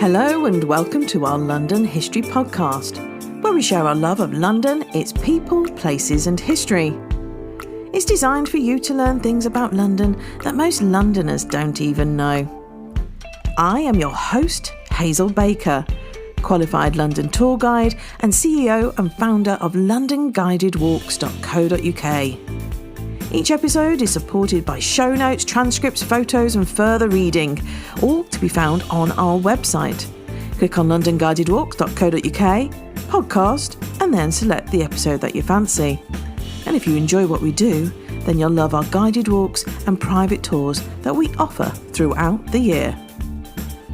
Hello and welcome to our London History Podcast, where we share our love of London, its people, places and history. It's designed for you to learn things about London that most Londoners don't even know. I am your host, Hazel Baker, qualified London tour guide and CEO and founder of londonguidedwalks.co.uk. Each episode is supported by show notes, transcripts, photos and further reading, all to be found on our website. Click on londonguidedwalks.co.uk, podcast, and then select the episode that you fancy. And if you enjoy what we do, then you'll love our guided walks and private tours that we offer throughout the year.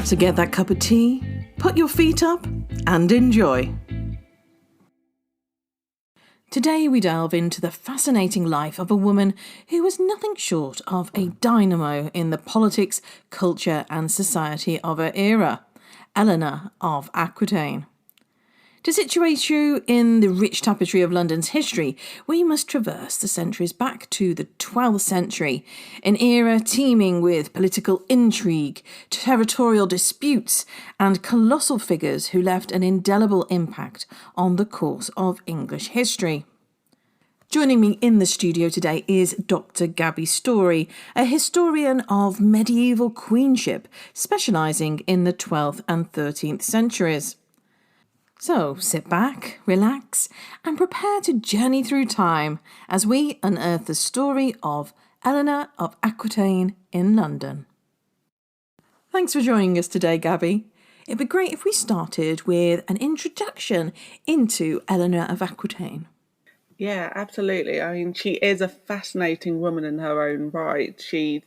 So get that cup of tea, put your feet up, and enjoy. Today we delve into the fascinating life of a woman who was nothing short of a dynamo in the politics, culture and society of her era, Eleanor of Aquitaine. To situate you in the rich tapestry of London's history, we must traverse the centuries back to the 12th century, an era teeming with political intrigue, territorial disputes, and colossal figures who left an indelible impact on the course of English history. Joining me in the studio today is Dr Gabby Storey, a historian of medieval queenship, specialising in the 12th and 13th centuries. So sit back, relax, and prepare to journey through time as we unearth the story of Eleanor of Aquitaine in London. Thanks for joining us today, Gabby. It'd be great if we started with an introduction into Eleanor of Aquitaine. Yeah, absolutely. I mean, she is a fascinating woman in her own right. She,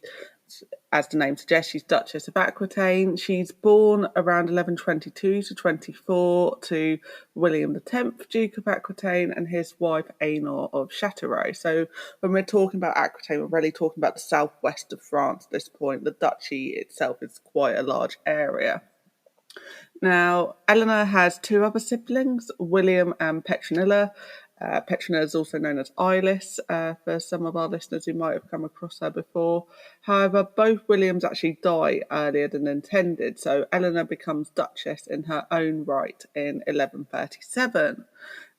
as the name suggests, she's Duchess of Aquitaine. She's born around 1122 to 24 to William X, Duke of Aquitaine, and his wife Eleanor of Châteauroux. So when we're talking about Aquitaine, we're really talking about the southwest of France at this point. The duchy itself is quite a large area. Now, Eleanor has two other siblings, William and Petronilla. Petronilla is also known as Ilis for some of our listeners who might have come across her before. However, both Williams actually die earlier than intended, so Eleanor becomes Duchess in her own right in 1137.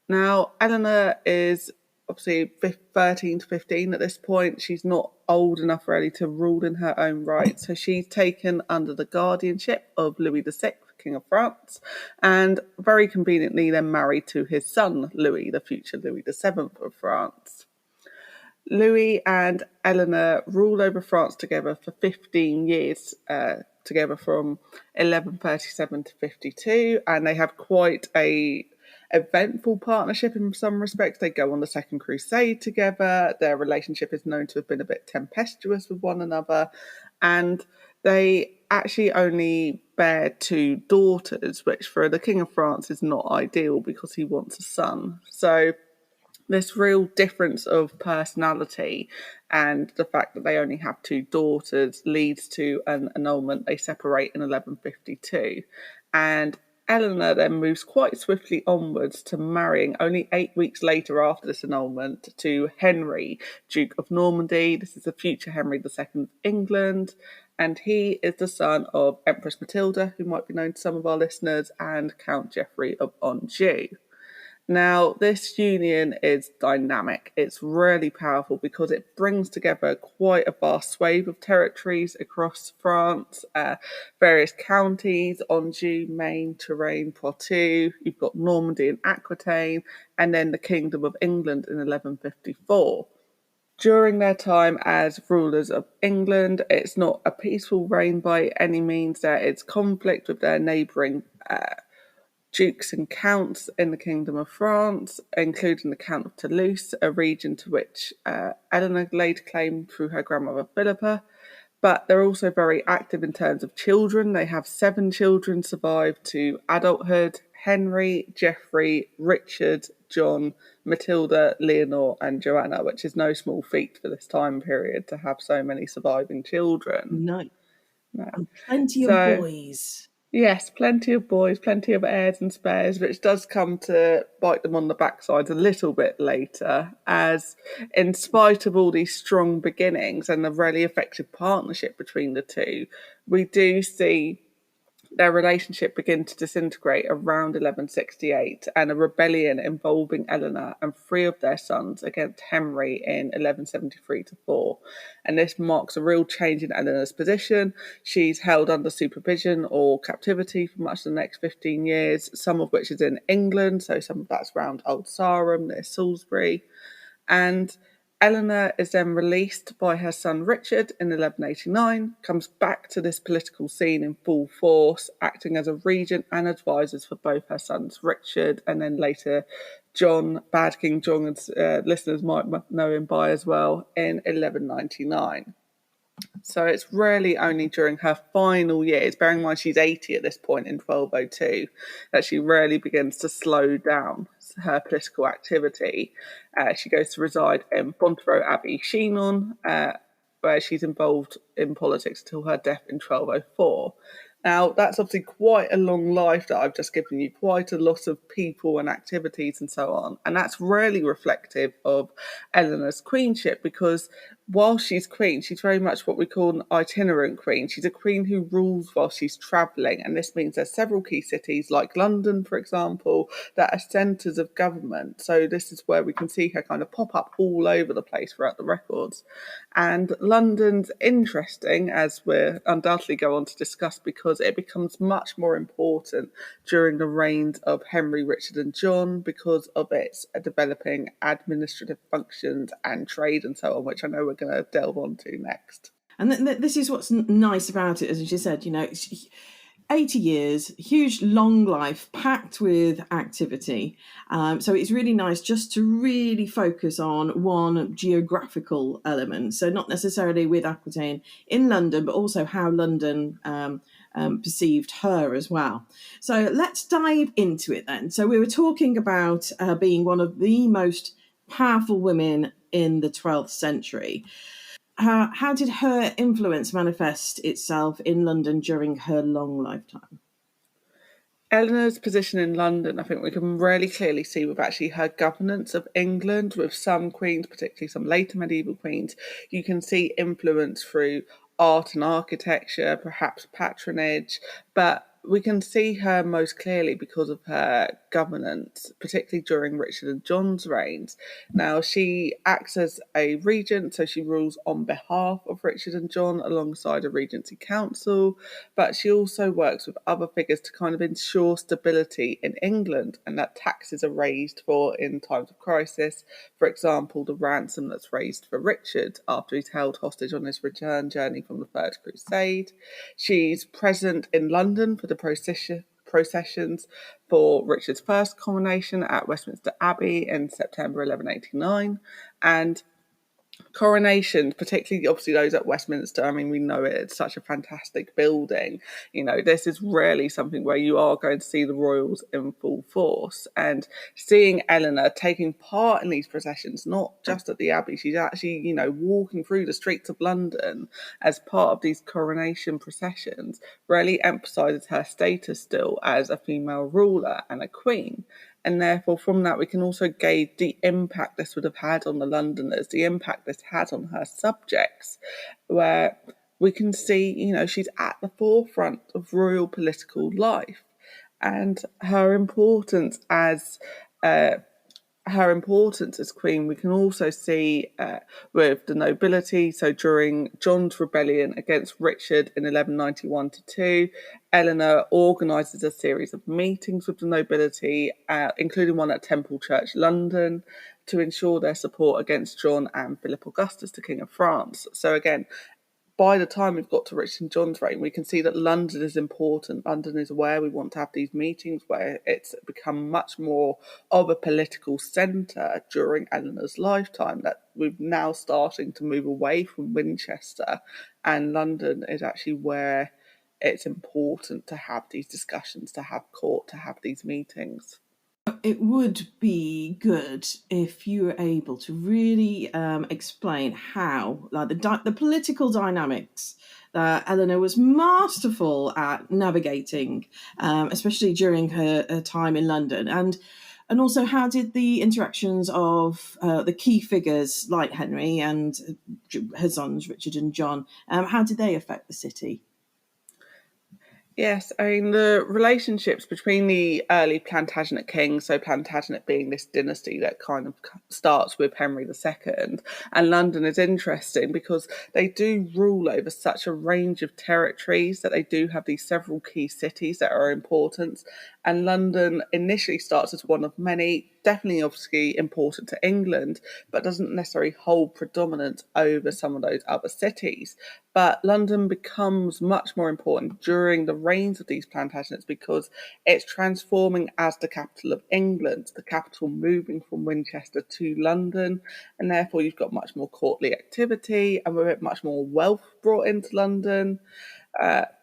Now, Eleanor is obviously 13 to 15 at this point. She's not old enough really to rule in her own right, so she's taken under the guardianship of Louis VI, King of France, and very conveniently then married to his son Louis, the future Louis VII of France. Louis and Eleanor ruled over France together for 15 years, together from 1137 to 52, and they have quite a eventful partnership in some respects. They go on the Second Crusade together. Their relationship is known to have been a bit tempestuous with one another, and they actually only bear two daughters, which for the King of France is not ideal because he wants a son. So this real difference of personality and the fact that they only have two daughters leads to an annulment. They separate in 1152, and Eleanor then moves quite swiftly onwards to marrying only 8 weeks later after this annulment to Henry, Duke of Normandy. This is the future Henry II of England, and he is the son of Empress Matilda, who might be known to some of our listeners, and Count Geoffrey of Anjou. Now, this union is dynamic. It's really powerful because it brings together quite a vast swathe of territories across France, various counties, Anjou, Maine, Touraine, Poitou. You've got Normandy and Aquitaine, and then the Kingdom of England in 1154. During their time as rulers of England, it's not a peaceful reign by any means. There is conflict with their neighbouring dukes and counts in the Kingdom of France, including the Count of Toulouse, a region to which Eleanor laid claim through her grandmother Philippa. But they're also very active in terms of children. They have 7 children survive to adulthood: Henry, Geoffrey, Richard, John, Matilda, Leonor and Joanna, which is no small feat for this time period to have so many surviving children. No. And plenty of boys. Yes, plenty of boys, plenty of heirs and spares, which does come to bite them on the backsides a little bit later, as in spite of all these strong beginnings and the really effective partnership between the two, we do see Their relationship began to disintegrate around 1168, and a rebellion involving Eleanor and 3 of their sons against Henry in 1173-4. And this marks a real change in Eleanor's position. She's held under supervision or captivity for much of the next 15 years, some of which is in England, so some of that's around Old Sarum, near Salisbury. And Eleanor is then released by her son Richard in 1189, comes back to this political scene in full force, acting as a regent and advisors for both her sons Richard and then later John, Bad King John, as listeners might know him by as well, in 1199. So it's really only during her final years, bearing in mind she's 80 at this point in 1202, that she really begins to slow down her political activity. She goes to reside in Fontevraud Abbey, Chinon, where she's involved in politics until her death in 1204. Now, that's obviously quite a long life that I've just given you, quite a lot of people and activities and so on. And that's really reflective of Eleanor's queenship, because while she's queen, she's very much what we call an itinerant queen. She's a queen who rules while she's travelling. And this means there's several key cities like London, for example, that are centres of government. So this is where we can see her kind of pop up all over the place throughout the records. And London's interesting, as we'll undoubtedly go on to discuss, because it becomes much more important during the reigns of Henry, Richard and John because of its developing administrative functions and trade and so on, which I know we're going to delve onto next. And this is what's nice about it, as you said, 80 years, huge long life packed with activity. So it's really nice just to really focus on one geographical element. So not necessarily with Aquitaine in London, but also how London perceived her as well. So let's dive into it then. So we were talking about being one of the most powerful women in the 12th century. How did her influence manifest itself in London during her long lifetime? Eleanor's position in London, I think we can really clearly see with actually her governance of England, with some queens, particularly some later medieval queens. You can see influence through art and architecture, perhaps patronage, but we can see her most clearly because of her governance, particularly during Richard and John's reigns. Now, she acts as a regent, so she rules on behalf of Richard and John alongside a regency council, but she also works with other figures to kind of ensure stability in England and that taxes are raised for in times of crisis. For example, the ransom that's raised for Richard after he's held hostage on his return journey from the Third Crusade. She's present in London for the processions for Richard's first coronation at Westminster Abbey in September 1189, and coronations, particularly obviously those at Westminster. I mean, we know it's such a fantastic building. This is really something where you are going to see the royals in full force. And seeing Eleanor taking part in these processions, not just at the Abbey, she's actually, walking through the streets of London as part of these coronation processions, really emphasises her status still as a female ruler and a queen. And therefore, from that, we can also gauge the impact this would have had on the Londoners, the impact this had on her subjects, where we can see, she's at the forefront of royal political life. And her importance as queen, we can also see with the nobility. So during John's rebellion against Richard in 1191-2, Eleanor organises a series of meetings with the nobility, including one at Temple Church, London, to ensure their support against John and Philip Augustus, the King of France. So again, by the time we've got to Richard and John's reign, we can see that London is important. London is where we want to have these meetings, where it's become much more of a political centre during Eleanor's lifetime, that we're now starting to move away from Winchester, and London is actually where it's important to have these discussions, to have court, to have these meetings. It would be good if you were able to really explain how, like the political dynamics that Eleanor was masterful at navigating, especially during her time in London, and also how did the interactions of the key figures like Henry and her sons Richard and John, how did they affect the city? Yes, I mean, the relationships between the early Plantagenet kings, so Plantagenet being this dynasty that kind of starts with Henry II, and London is interesting because they do rule over such a range of territories that they do have these several key cities that are important. And London initially starts as one of many, definitely obviously important to England, but doesn't necessarily hold predominance over some of those other cities. But London becomes much more important during the reigns of these Plantagenets because it's transforming as the capital of England, the capital moving from Winchester to London, and therefore you've got much more courtly activity and with it much more wealth brought into London.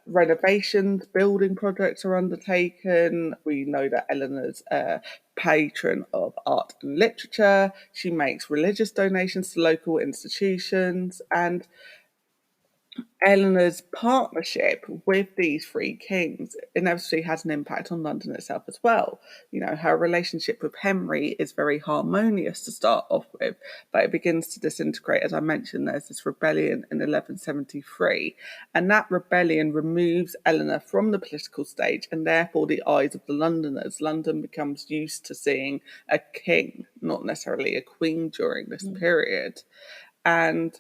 Renovations, building projects are undertaken. We know that Eleanor's a patron of art and literature. She makes religious donations to local institutions, and Eleanor's partnership with these three kings inevitably has an impact on London itself as well. You know, her relationship with Henry is very harmonious to start off with, but it begins to disintegrate. As I mentioned, there's this rebellion in 1173, and that rebellion removes Eleanor from the political stage and therefore the eyes of the Londoners. London becomes used to seeing a king, not necessarily a queen during this period. And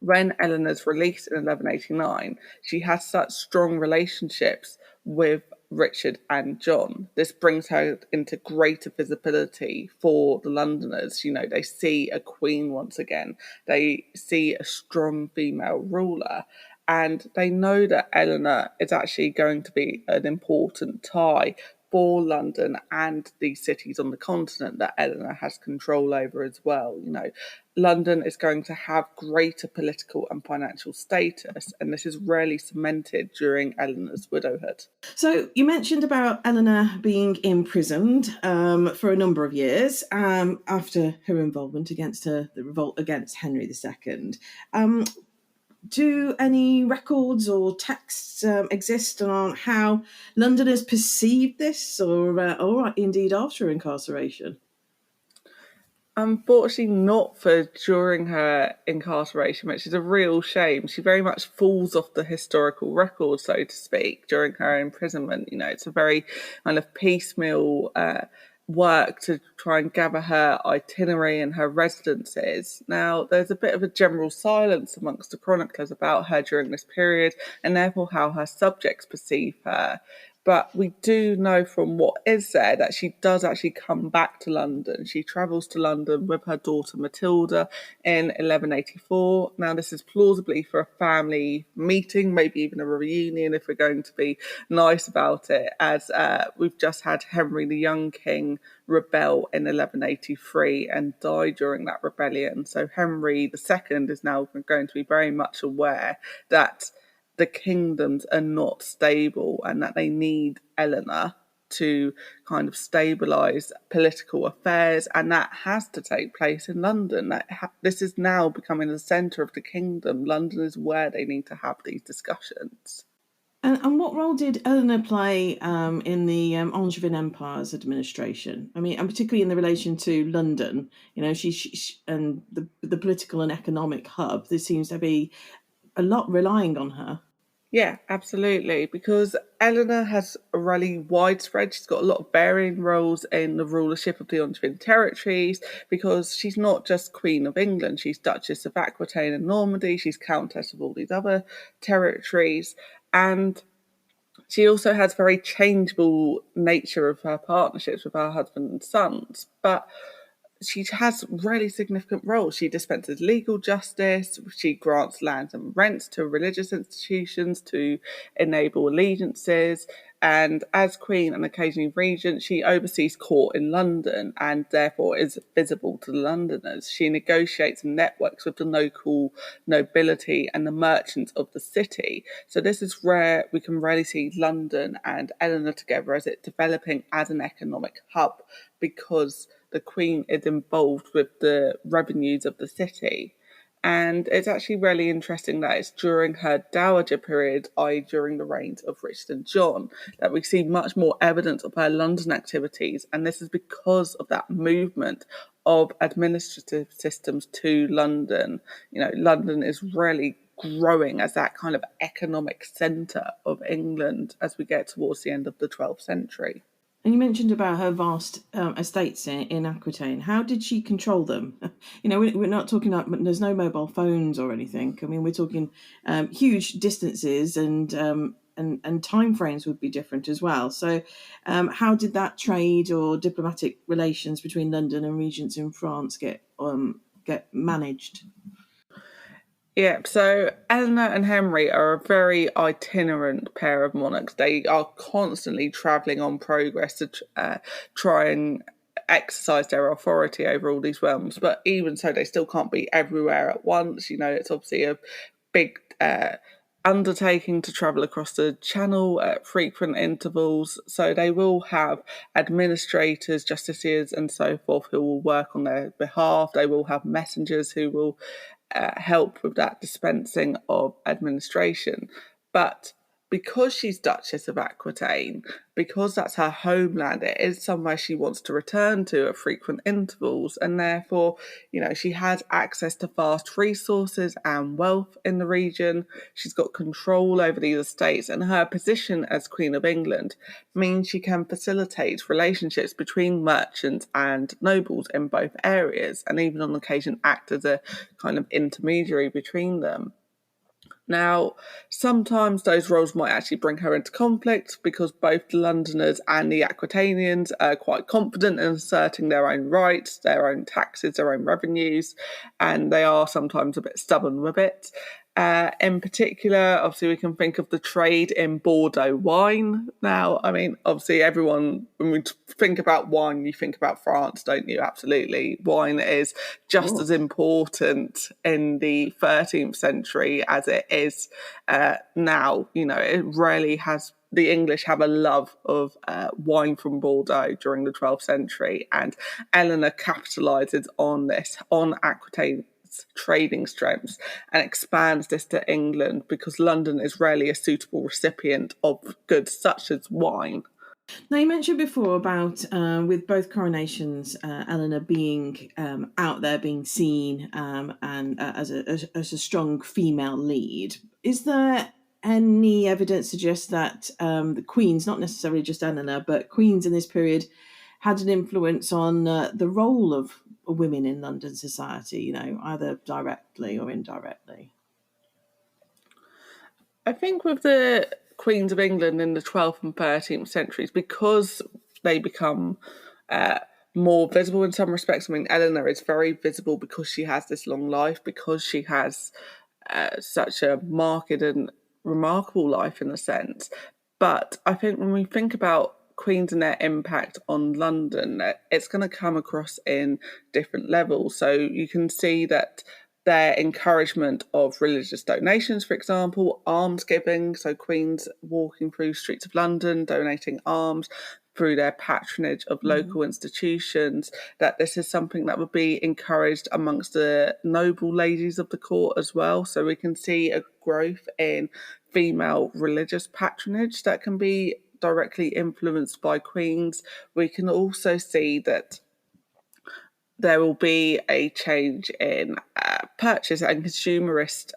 when Eleanor's released in 1189, she has such strong relationships with Richard and John. This brings her into greater visibility for the Londoners. You know, they see a queen once again, they see a strong female ruler, and they know that Eleanor is actually going to be an important tie for London and these cities on the continent that Eleanor has control over as well. You know, London is going to have greater political and financial status, and this is rarely cemented during Eleanor's widowhood. So you mentioned about Eleanor being imprisoned for a number of years after her involvement against the revolt against Henry II. Do any records or texts exist on how Londoners perceived this, or indeed after incarceration? Unfortunately, not for during her incarceration, which is a real shame. She very much falls off the historical record, so to speak, during her imprisonment. You know, it's a very kind of piecemeal work to try and gather her itinerary and her residences. Now, there's a bit of a general silence amongst the chroniclers about her during this period, and therefore how her subjects perceive her. But we do know from what is said that she does actually come back to London. She travels to London with her daughter Matilda in 1184. Now, this is plausibly for a family meeting, maybe even a reunion if we're going to be nice about it, as we've just had Henry the Young King rebel in 1183 and die during that rebellion. So Henry II is now going to be very much aware that the kingdoms are not stable and that they need Eleanor to kind of stabilise political affairs, and that has to take place in London. This is now becoming the centre of the kingdom. London is where they need to have these discussions. And what role did Eleanor play in the Angevin Empire's administration? I mean, and particularly in the relation to London, you know, she and the political and economic hub. There seems to be a lot relying on her. Yeah, absolutely. Because Eleanor has a really widespread, she's got a lot of varying roles in the rulership of the Angevin territories, because she's not just Queen of England, she's Duchess of Aquitaine and Normandy, she's Countess of all these other territories. And she also has very changeable nature of her partnerships with her husband and sons. But she has really significant roles. She dispenses legal justice, she grants lands and rents to religious institutions to enable allegiances, and as Queen and occasionally Regent, she oversees court in London and therefore is visible to the Londoners. She negotiates and networks with the local nobility and the merchants of the city. So this is where we can really see London and Eleanor together as it developing as an economic hub, because the Queen is involved with the revenues of the city. And it's actually really interesting that it's during her dowager period, i.e. during the reigns of Richard and John, that we see much more evidence of her London activities. And this is because of that movement of administrative systems to London. You know, London is really growing as that kind of economic centre of England as we get towards the end of the 12th century. And you mentioned about her vast estates in Aquitaine. How did she control them? We're not talking like there's no mobile phones or anything. I mean, we're talking huge distances, and time frames would be different as well. So, how did that trade or diplomatic relations between London and regents in France get managed? Yeah, so Eleanor and Henry are a very itinerant pair of monarchs. They are constantly travelling on progress to try and exercise their authority over all these realms. But even so, they still can't be everywhere at once. It's obviously a big undertaking to travel across the channel at frequent intervals. So they will have administrators, justiciars, and so forth who will work on their behalf. They will have messengers who will help with that dispensing of administration. But because she's Duchess of Aquitaine, because that's her homeland, it is somewhere she wants to return to at frequent intervals, and therefore, she has access to vast resources and wealth in the region. She's got control over these estates, and her position as Queen of England means she can facilitate relationships between merchants and nobles in both areas, and even on occasion act as a kind of intermediary between them. Now, sometimes those roles might actually bring her into conflict because both the Londoners and the Aquitanians are quite confident in asserting their own rights, their own taxes, their own revenues, and they are sometimes a bit stubborn with it. In particular, obviously, we can think of the trade in Bordeaux wine. Now, I mean, obviously, everyone, when we think about wine, you think about France, don't you? Absolutely. Wine is just as important in the 13th century as it is now. It really has. The English have a love of wine from Bordeaux during the 12th century, and Eleanor capitalises on this, on Aquitaine trading strengths, and expands this to England because London is rarely a suitable recipient of goods such as wine. Now, you mentioned before about with both coronations, Eleanor being out there, being seen, and as a strong female lead. Is there any evidence suggests that the queens, not necessarily just Eleanor, but queens in this period, had an influence on the role of women in London society, either directly or indirectly? I think with the Queens of England in the 12th and 13th centuries, because they become more visible in some respects. I mean, Eleanor is very visible because she has this long life, because she has such a marked and remarkable life in a sense. But I think when we think about Queens and their impact on London, it's going to come across in different levels. So you can see that their encouragement of religious donations, for example, alms giving, so Queens walking through streets of London, donating alms through their patronage of local institutions, that this is something that would be encouraged amongst the noble ladies of the court as well. So we can see a growth in female religious patronage that can be directly influenced by queens. We can also see that there will be a change in purchase and consumerist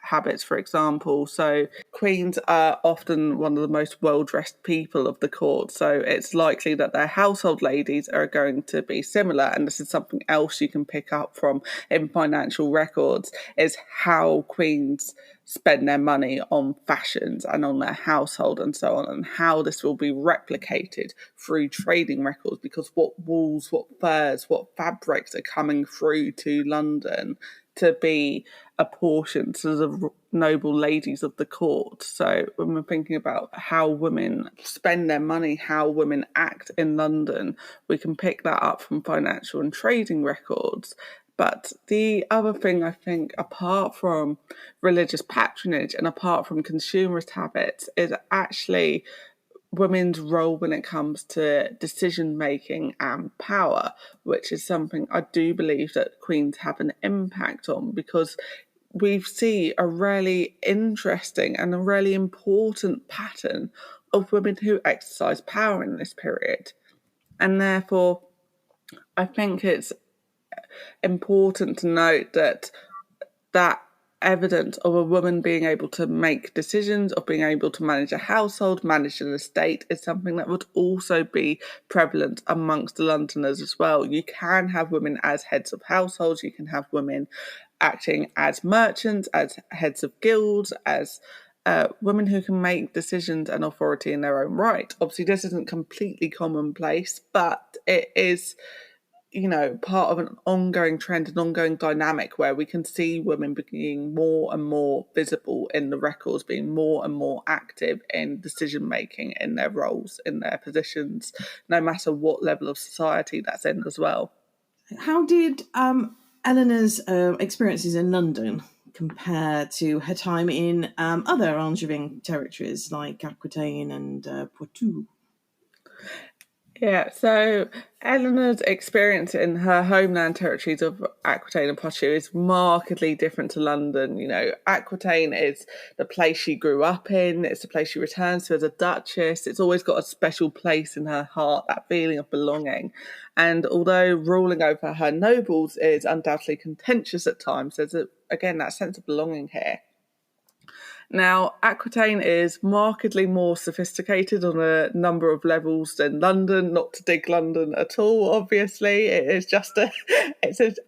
habits, for example. So queens are often one of the most well-dressed people of the court, so it's likely that their household ladies are going to be similar, and this is something else you can pick up from in financial records, is how queens spend their money on fashions and on their household and so on, and how this will be replicated through trading records, because what wools, what furs, what fabrics are coming through to London to be apportioned to the noble ladies of the court. So when we're thinking about how women spend their money, how women act in London, we can pick that up from financial and trading records. But the other thing, I think, apart from religious patronage and apart from consumerist habits, is actually women's role when it comes to decision making and power, which is something I do believe that queens have an impact on, because we see a really interesting and a really important pattern of women who exercise power in this period. And therefore, I think it's important to note that evidence of a woman being able to make decisions, of being able to manage a household, manage an estate, is something that would also be prevalent amongst the Londoners as well. You can have women as heads of households, you can have women acting as merchants, as heads of guilds, as women who can make decisions and authority in their own right. Obviously, this isn't completely commonplace, but it is, part of an ongoing trend, an ongoing dynamic where we can see women being more and more visible in the records, being more and more active in decision making in their roles, in their positions, no matter what level of society that's in as well. How did Eleanor's experiences in London compare to her time in other Angevin territories like Aquitaine and Poitou? Yeah, so Eleanor's experience in her homeland territories of Aquitaine and Poitou is markedly different to London. Aquitaine is the place she grew up in. It's the place she returns to as a duchess. It's always got a special place in her heart, that feeling of belonging. And although ruling over her nobles is undoubtedly contentious at times, there's, again, that sense of belonging here. Now, Aquitaine is markedly more sophisticated on a number of levels than London, not to dig London at all, obviously. It is just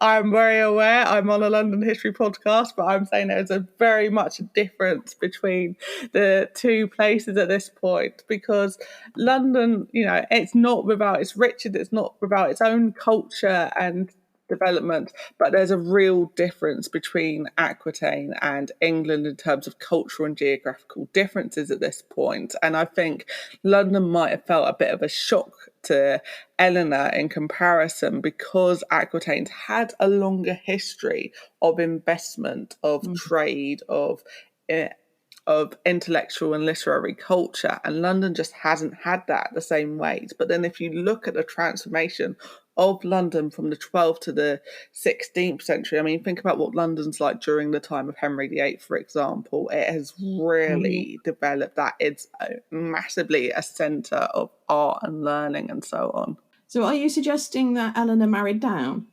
I'm very aware I'm on a London history podcast, but I'm saying there's a very much a difference between the two places at this point, because London, it's not without its riches, it's not without its own culture and development, but there's a real difference between Aquitaine and England in terms of cultural and geographical differences at this point. And I think London might have felt a bit of a shock to Eleanor in comparison, because Aquitaine's had a longer history of investment, of trade, of intellectual and literary culture, and London just hasn't had that the same weight. But then if you look at the transformation of London from the 12th to the 16th century, I mean, think about what London's like during the time of Henry VIII, for example. It has really developed that. It's massively a centre of art and learning and so on. So are you suggesting that Eleanor married down?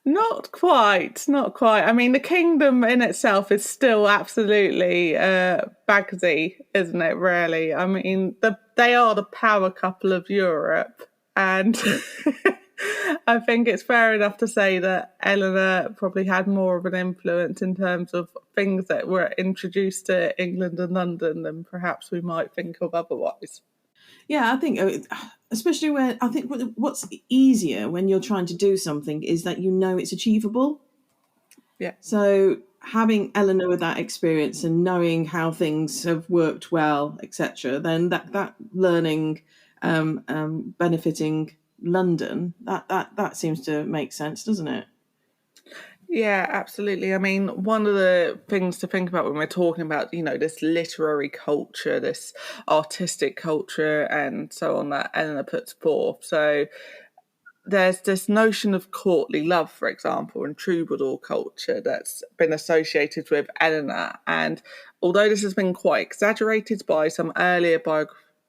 Not quite. I mean, the kingdom in itself is still absolutely Bagsy, isn't it, really? I mean, they are the power couple of Europe, and I think it's fair enough to say that Eleanor probably had more of an influence in terms of things that were introduced to England and London than perhaps we might think of otherwise. Yeah, I think, especially when I think what's easier when you're trying to do something is that it's achievable. Yeah. So having Eleanor with that experience and knowing how things have worked well, etc., then that learning benefiting London, that seems to make sense, doesn't it? Yeah, absolutely. I mean, one of the things to think about when we're talking about, this literary culture, this artistic culture and so on that Eleanor puts forth. So there's this notion of courtly love, for example, and troubadour culture that's been associated with Eleanor. And although this has been quite exaggerated by some earlier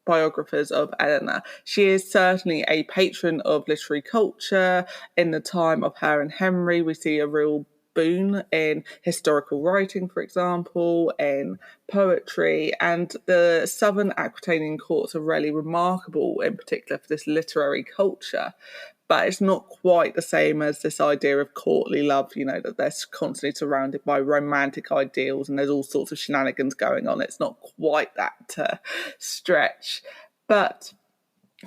biographers of Eleanor, she is certainly a patron of literary culture. In the time of her and Henry, we see a real boon in historical writing, for example, in poetry, and the southern Aquitanian courts are really remarkable in particular for this literary culture. But it's not quite the same as this idea of courtly love, that they're constantly surrounded by romantic ideals and there's all sorts of shenanigans going on. It's not quite that stretch. But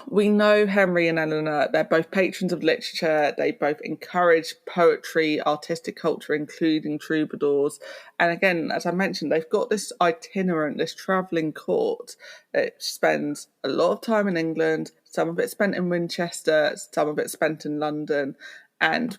we know Henry and Eleanor, they're both patrons of literature. They both encourage poetry, artistic culture, including troubadours. And again, as I mentioned, they've got this itinerant, this travelling court that spends a lot of time in England, some of it spent in Winchester, some of it spent in London. And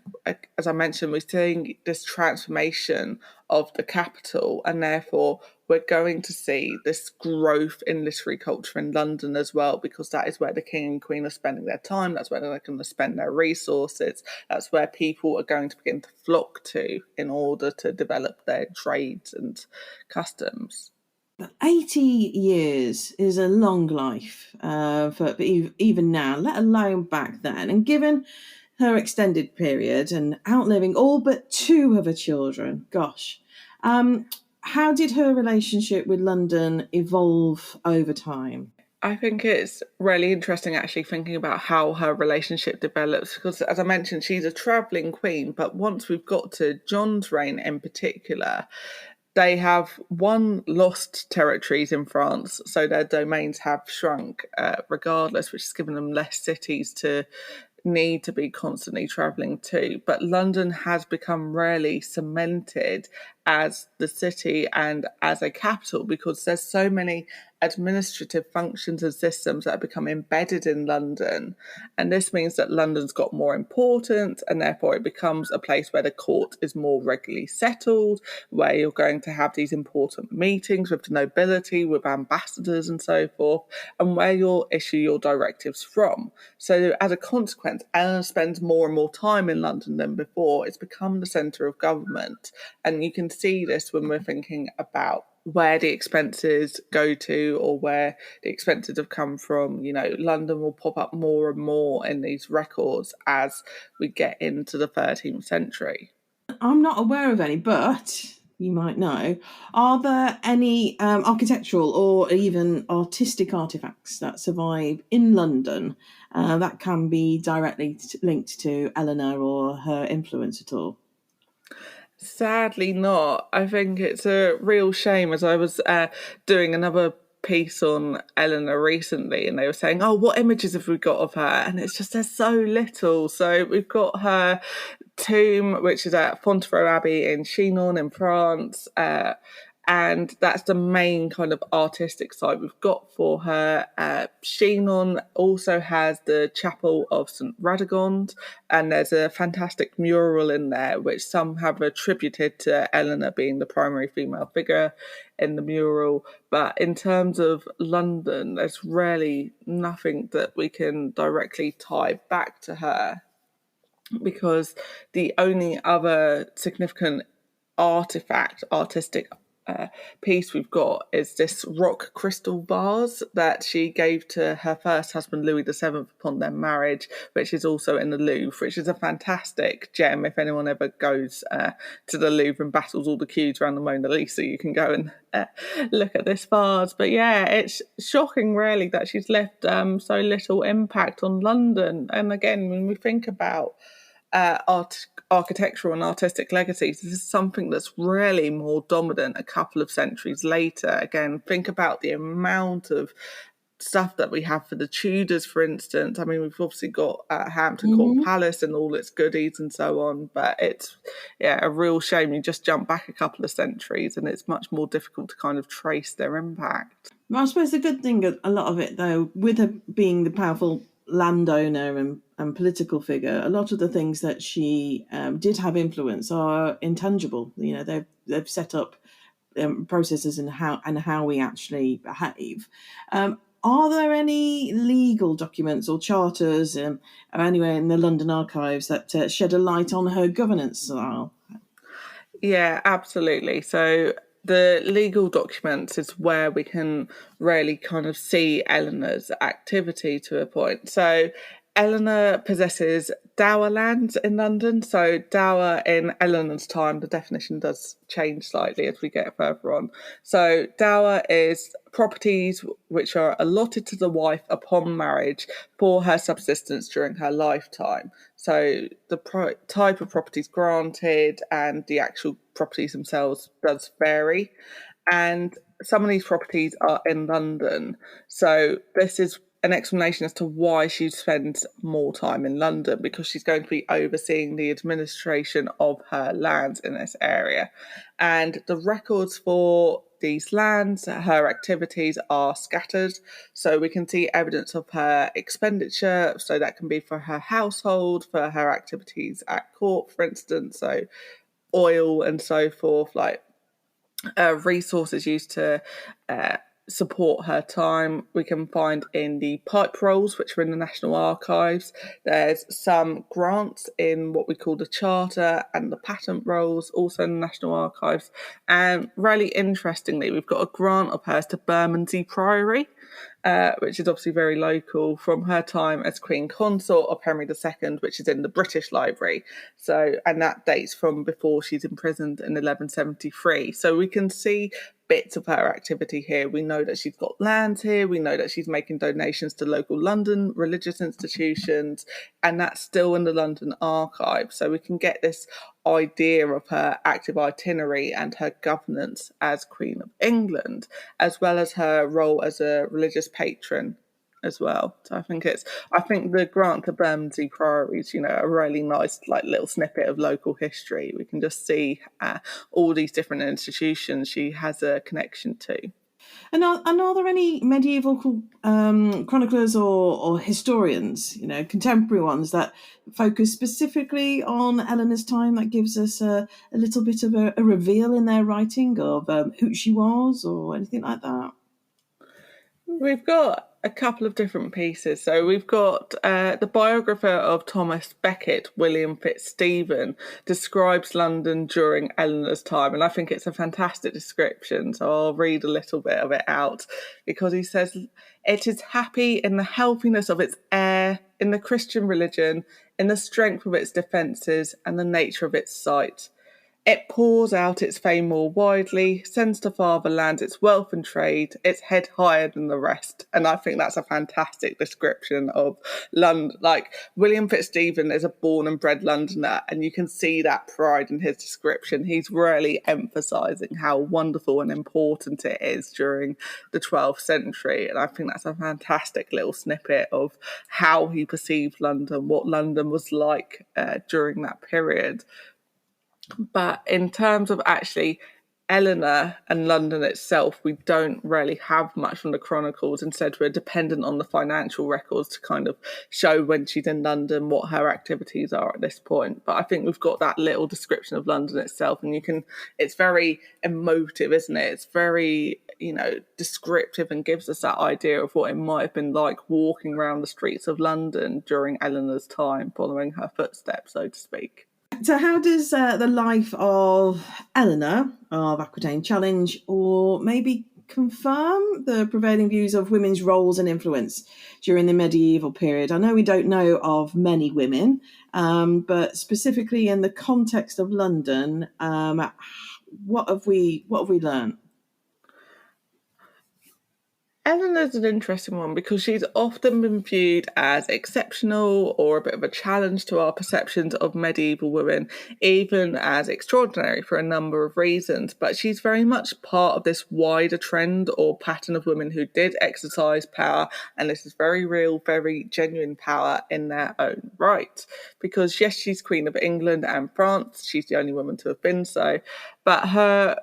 as I mentioned, we're seeing this transformation of the capital, and therefore we're going to see this growth in literary culture in London as well, because that is where the king and queen are spending their time. That's where they're going to spend their resources. That's where people are going to begin to flock to in order to develop their trades and customs. 80 years is a long life for even now, let alone back then. And given her extended period and outliving all but 2 of her children. Gosh. How did her relationship with London evolve over time? I think it's really interesting actually thinking about how her relationship develops because, as I mentioned, she's a travelling queen. But once we've got to John's reign in particular, they have lost territories in France, so their domains have shrunk regardless, which has given them less cities to need to be constantly travelling to. But London has become really cemented as the city and as a capital because there's so many administrative functions and systems that have become embedded in London. And this means that London's got more importance and therefore it becomes a place where the court is more regularly settled, where you're going to have these important meetings with the nobility, with ambassadors and so forth, and where you'll issue your directives from. So as a consequence, Eleanor spends more and more time in London than before. It's become the centre of government. And you can see this when we're thinking about where the expenses go to or where the expenses have come from. You know, London will pop up more and more in these records as we get into the 13th century. I'm not aware of any, but you might know. Are there any architectural or even artistic artefacts that survive in London that can be directly linked to Eleanor or her influence at all? Sadly not. I think it's a real shame as I was doing another piece on Eleanor recently and they were saying, oh, what images have we got of her? And it's just there's so little. So we've got her tomb, which is at Fontevraud Abbey in Chinon in France. And that's the main kind of artistic side we've got for her. Chinon also has the Chapel of St. Radegonde, and there's a fantastic mural in there, which some have attributed to Eleanor being the primary female figure in the mural. But in terms of London, there's really nothing that we can directly tie back to her, because the only other significant artistic piece we've got is this rock crystal vase that she gave to her first husband Louis VII upon their marriage, which is also in the Louvre, which is a fantastic gem. If anyone ever goes to the Louvre and battles all the queues around the Mona Lisa, you can go and look at this vase. But yeah, it's shocking really that she's left so little impact on London. And again, when we think about architectural and artistic legacies, this is something that's really more dominant a couple of centuries later. Again, think about the amount of stuff that we have for the Tudors, for instance. I mean, we've obviously got Hampton Court Palace and all its goodies and so on, but it's a real shame you just jump back a couple of centuries and it's much more difficult to kind of trace their impact. Well, I suppose the good thing, a lot of it though, with her being the powerful landowner and political figure, a lot of the things that she did have influence are intangible. You know, they've set up processes and how we actually behave. Are there any legal documents or charters or anywhere in the London archives that shed a light on her governance style? Yeah, absolutely. So the legal documents is where we can really kind of see Eleanor's activity to a point. So Eleanor possesses dower lands in London. So dower in Eleanor's time, the definition does change slightly as we get further on. So dower is properties which are allotted to the wife upon marriage for her subsistence during her lifetime. So the type of properties granted and the actual properties themselves does vary. And some of these properties are in London. So this is an explanation as to why she spends more time in London, because she's going to be overseeing the administration of her lands in this area. And the records for these lands, her activities are scattered. So we can see evidence of her expenditure. So that can be for her household, for her activities at court, for instance. So oil and so forth, like resources used to support her time, we can find in the pipe rolls, which are in the National Archives. There's some grants in what we call the Charter and the patent rolls, also in the National Archives. And really interestingly, we've got a grant of hers to Bermondsey Priory, which is obviously very local, from her time as Queen Consort of Henry II, which is in the British Library. So, and that dates from before she's imprisoned in 1173. So we can see bits of her activity here. We know that she's got lands here. We know that she's making donations to local London religious institutions, and that's still in the London archive. So we can get this idea of her active itinerary and her governance as Queen of England, as well as her role as a religious patron as well. So I think the grant to Bermondsey Priories, a really nice little snippet of local history. We can just see all these different institutions she has a connection to. And are there any medieval chroniclers or historians, contemporary ones, that focus specifically on Eleanor's time, that gives us a little bit of a reveal in their writing of who she was or anything like that? We've got a couple of different pieces. So we've got the biographer of Thomas Becket, William Fitzstephen, describes London during Eleanor's time. And I think it's a fantastic description. So I'll read a little bit of it out, because he says, "It is happy in the healthiness of its air, in the Christian religion, in the strength of its defences, and the nature of its site. It pours out its fame more widely, sends to farther lands its wealth and trade, its head higher than the rest." And I think that's a fantastic description of London. William Fitzstephen is a born and bred Londoner, and you can see that pride in his description. He's really emphasising how wonderful and important it is during the 12th century. And I think that's a fantastic little snippet of how he perceived London, what London was like during that period. But in terms of actually Eleanor and London itself, we don't really have much from the chronicles. Instead, we're dependent on the financial records to kind of show when she's in London, what her activities are at this point. But I think we've got that little description of London itself, and it's very emotive, isn't it? It's very, descriptive, and gives us that idea of what it might have been like walking around the streets of London during Eleanor's time, following her footsteps, so to speak. So how does the life of Eleanor of Aquitaine challenge or maybe confirm the prevailing views of women's roles and influence during the medieval period? I know we don't know of many women, but specifically in the context of London, what have we learned? Eleanor's an interesting one because she's often been viewed as exceptional or a bit of a challenge to our perceptions of medieval women, even as extraordinary for a number of reasons. But she's very much part of this wider trend or pattern of women who did exercise power, and this is very real, very genuine power in their own right. Because yes, she's Queen of England and France, she's the only woman to have been so, but her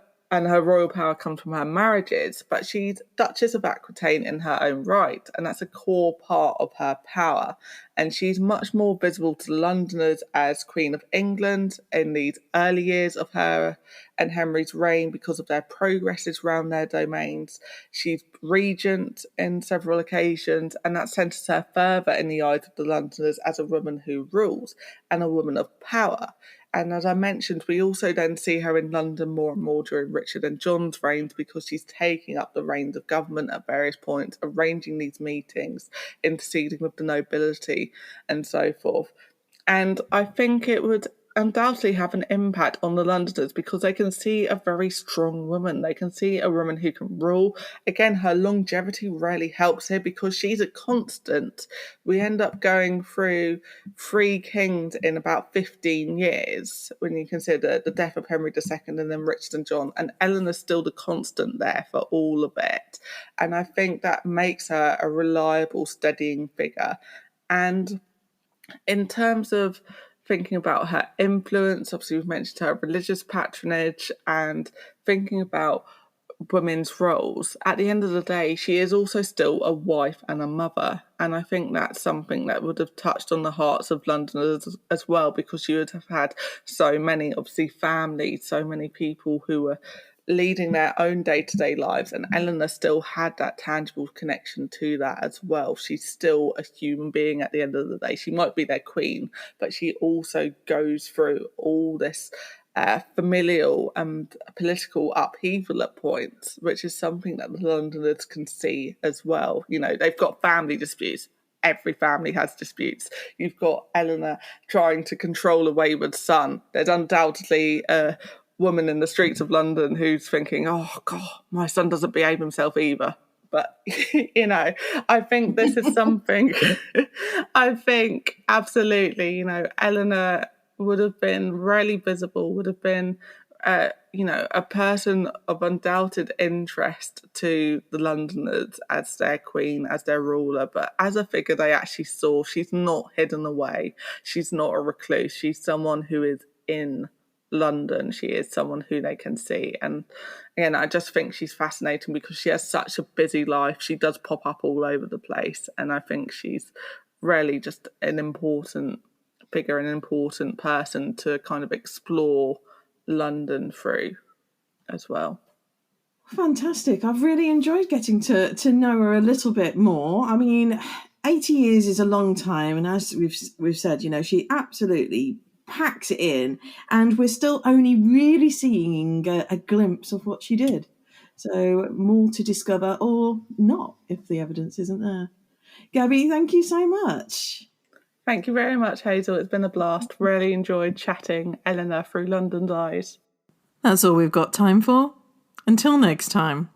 royal power comes from her marriages, but she's Duchess of Aquitaine in her own right, and that's a core part of her power. And she's much more visible to Londoners as Queen of England in these early years of her and Henry's reign because of their progresses around their domains. She's regent in several occasions, and that centres her further in the eyes of the Londoners as a woman who rules and a woman of power. And as I mentioned, we also then see her in London more and more during Richard and John's reigns, because she's taking up the reins of government at various points, arranging these meetings, interceding with the nobility and so forth. And I think it would undoubtedly have an impact on the Londoners because they can see a very strong woman. They can see a woman who can rule. Again, her longevity really helps here because she's a constant. We end up going through 3 kings in about 15 years when you consider the death of Henry II and then Richard and John, and Eleanor's still the constant there for all of it. And I think that makes her a reliable, steadying figure. And in terms of thinking about her influence, obviously we've mentioned her religious patronage, and thinking about women's roles, at the end of the day, she is also still a wife and a mother. And I think that's something that would have touched on the hearts of Londoners as well, because you would have had so many, obviously, families, so many people who were leading their own day-to-day lives, and Eleanor still had that tangible connection to that as well. She's still a human being at the end of the day. She might be their queen, but she also goes through all this familial and political upheaval at points, which is something that the Londoners can see as well. You know, they've got family disputes. Every family has disputes. You've got Eleanor trying to control a wayward son. There's undoubtedly a woman in the streets of London who's thinking, oh, God, my son doesn't behave himself either. But, you know, I think this is something, I think absolutely, you know, Eleanor would have been really visible, would have been, you know, a person of undoubted interest to the Londoners as their queen, as their ruler. But as a figure they actually saw, she's not hidden away. She's not a recluse. She's someone who is in London. She is someone who they can see. And again, I just think she's fascinating because she has such a busy life. She does pop up all over the place. And I think she's really just an important figure, an important person to kind of explore London through as well. Fantastic. I've really enjoyed getting to know her a little bit more. I mean, 80 years is a long time. And as we've said, you know, she absolutely packs it in, and we're still only really seeing a glimpse of what she did. So more to discover, or not, if the evidence isn't there. Gabby, thank you so much. Thank you very much, Hazel. It's been a blast. Really enjoyed chatting Eleanor through London's eyes. That's all we've got time for. Until next time.